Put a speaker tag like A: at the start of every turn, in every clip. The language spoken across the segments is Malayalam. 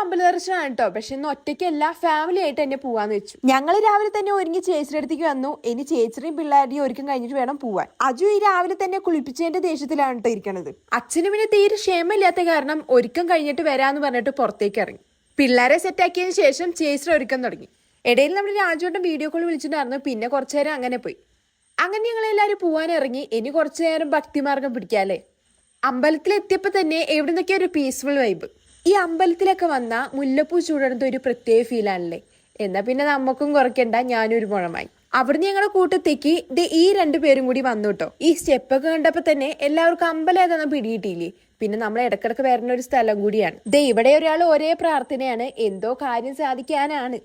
A: അമ്പല ദർശനമാണ് കേട്ടോ. പക്ഷെ ഇന്ന് ഒറ്റയ്ക്കല്ല, ഫാമിലി ആയിട്ട് തന്നെ പോവാന്ന് വെച്ചു. ഞങ്ങൾ രാവിലെ തന്നെ ഒരുങ്ങി ചേച്ചിയുടെ അടുത്തേക്ക് വന്നു. ഇനി ചേച്ചിയും പിള്ളേരുടെയും ഒരുക്കം കഴിഞ്ഞിട്ട് വേണം പോവാൻ. അജു ഈ രാവിലെ തന്നെ കുളിപ്പിച്ചതിന്റെ ദേഷ്യത്തിലാണ് കേട്ടോ ഇരിക്കണത്. അച്ഛനും പിന്നെ തീരെ ക്ഷമയില്ലാത്ത കാരണം ഒരുക്കം കഴിഞ്ഞിട്ട് വരാന്ന് പറഞ്ഞിട്ട് പുറത്തേക്ക് ഇറങ്ങി. പിള്ളേരെ സെറ്റാക്കിയതിന് ശേഷം ചേച്ചിയുടെ ഒരുക്കം തുടങ്ങി. ഇടയിൽ നമ്മുടെ രാജുവേട്ടൻ വീഡിയോ കോൾ വിളിച്ചിട്ടുണ്ടായിരുന്നു. പിന്നെ കുറച്ചു നേരം അങ്ങനെ പോയി. അങ്ങനെ ഞങ്ങളെല്ലാവരും പോവാൻ ഇറങ്ങി. ഇനി കുറച്ചു നേരം ഭക്തിമാർഗം പിടിക്കാല്ലേ. അമ്പലത്തിലെത്തിയപ്പോൾ തന്നെ എവിടെ നിന്നൊക്കെ ഒരു പീസ്ഫുൾ വൈബ്. ഈ അമ്പലത്തിലൊക്കെ വന്ന മുല്ലപ്പൂ ചൂടുന്നത് ഒരു പ്രത്യേക ഫീലാണല്ലേ. എന്നാ പിന്നെ നമുക്കും കുറയ്ക്കണ്ട, ഞാനും ഒരു മുഴമായി. അവിടുന്ന് ഞങ്ങളുടെ കൂട്ടത്തേക്ക് ഈ 2 പേരും കൂടി വന്നു കേട്ടോ. ഈ സ്റ്റെപ്പൊക്കെ കണ്ടപ്പോൾ തന്നെ എല്ലാവർക്കും അമ്പലം ഏതാണെന്ന് പിടികിട്ടിയില്ലേ. പിന്നെ നമ്മൾ ഇടക്കിടക്ക് വരുന്ന ഒരു സ്ഥലം കൂടിയാണ്. ഇവിടെ ഒരാൾ ഒരേ പ്രാർത്ഥനയാണ്, എന്തോ കാര്യം സാധിക്കാനാണ്.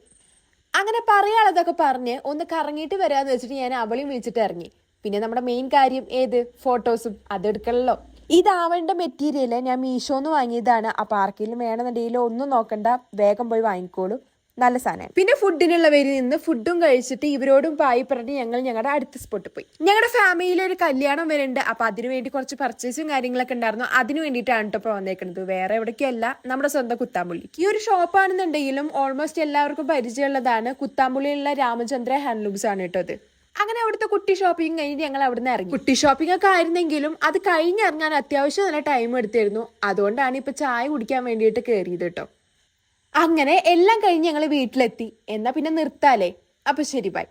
A: അങ്ങനെ പറയാനുള്ളതൊക്കെ പറഞ്ഞ് ഒന്ന് കറങ്ങിയിട്ട് വരാന്ന് വെച്ചിട്ട് ഞാൻ അവളെയും വിളിച്ചിട്ട് ഇറങ്ങി. പിന്നെ നമ്മുടെ മെയിൻ കാര്യം ഏത്, ഫോട്ടോസും അതെടുക്കണല്ലോ. ഇതാവേണ്ട മെറ്റീരിയല് ഞാൻ മീഷോന്ന് വാങ്ങിയതാണ്. അപ്പൊ ആർക്കെങ്കിലും വേണമെന്നുണ്ടെങ്കിൽ ഒന്നും നോക്കണ്ട, വേഗം പോയി വാങ്ങിക്കോളൂ, നല്ല സാധനം. പിന്നെ ഫുഡിനുള്ളവരിൽ നിന്ന് ഫുഡും കഴിച്ചിട്ട് ഇവരോടും പായി പറഞ്ഞ് ഞങ്ങൾ ഞങ്ങളുടെ അടുത്ത സ്പോട്ടിൽ പോയി. ഞങ്ങളുടെ ഫാമിലിയിൽ ഒരു കല്യാണം വരുന്നുണ്ട്. അപ്പൊ അതിനു വേണ്ടി കുറച്ച് പർച്ചേസും കാര്യങ്ങളൊക്കെ ഉണ്ടായിരുന്നു. അതിനു വേണ്ടിയിട്ടാണ് കേട്ടോ ഇപ്പോൾ വന്നേക്കുന്നത്. വേറെ എവിടേക്കല്ല, നമ്മുടെ സ്വന്തം കുത്താമ്പുള്ളി. ഈ ഒരു ഷോപ്പാണെന്നുണ്ടെങ്കിലും ഓൾമോസ്റ്റ് എല്ലാവർക്കും പരിചയമുള്ളതാണ്. കുത്താമ്പുള്ളിയിലുള്ള രാമചന്ദ്ര ഹാൻഡ്ലൂംസ് ആണ് കേട്ടോ അത്. അങ്ങനെ അവിടുത്തെ കുട്ടി ഷോപ്പിംഗ് കഴിഞ്ഞ് ഞങ്ങൾ അവിടുന്ന് ഇറങ്ങി. കുട്ടി ഷോപ്പിംഗ് ഒക്കെ ആയിരുന്നെങ്കിലും അത് കഴിഞ്ഞിറങ്ങാൻ അത്യാവശ്യം നല്ല ടൈം എടുത്തിരുന്നു. അതുകൊണ്ടാണ് ഇപ്പൊ ചായ കുടിക്കാൻ വേണ്ടിയിട്ട് കയറിയത് കേട്ടോ. അങ്ങനെ എല്ലാം കഴിഞ്ഞ് ഞങ്ങൾ വീട്ടിലെത്തി. എന്നാ പിന്നെ നിർത്താലേ. അപ്പൊ ശരി, ബൈ.